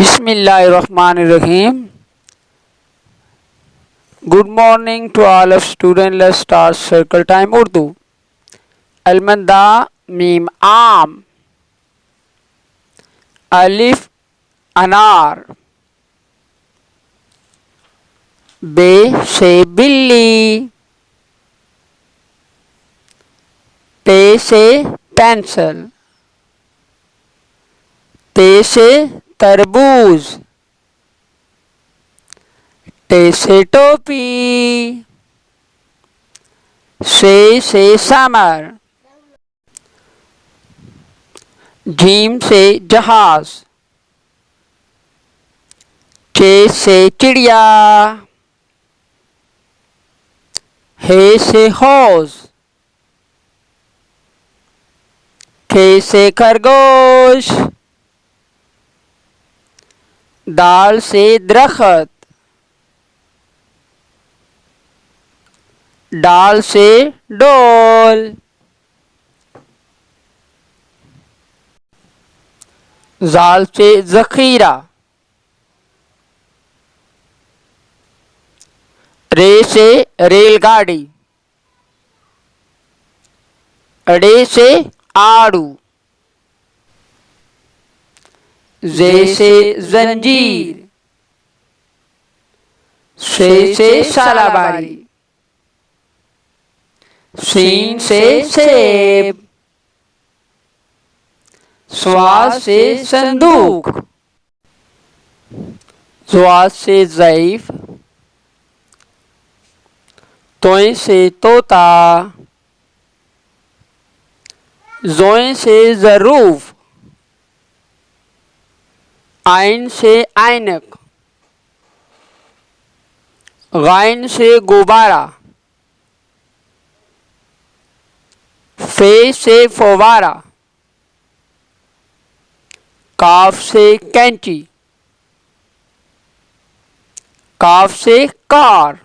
Bismillahirrahmanirrahim. Good morning to all of students. Let's start circle time Urdu. Almanda Mim Am Alif अनार बे से बिल्ली पे से pencil ते से तरबूज टे से टोपी से समर जीम से जहाज चे से चिड़िया हे से हौज खे से खरगोश दाल से दरख्त डाल से डोल जाल से जखीरा रे से रेलगाड़ी अड़े से आड़ू जे से जंजीर से सालाबारी सीन से सेब स्वाद से संदूक ज़्वाद से ज़ईफ तोय से तोता ज़ोय से ज़रूफ आइन से ऐनक गाइन से गुब्बारा फे से फवारा काफ से कैंची काफ से कार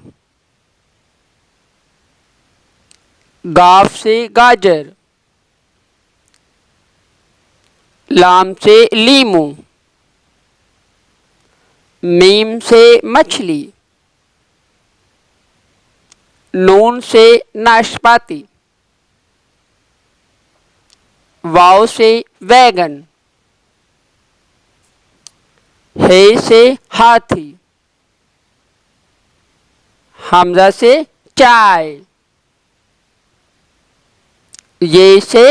गाफ से गाजर लाम से लीमू मीम से मछली नून से नाशपाती वाव से वैगन हे से हाथी हमजा से चाय ये से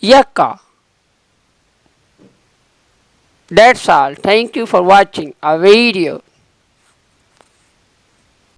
यक्का. That's all. Thank you for watching our video.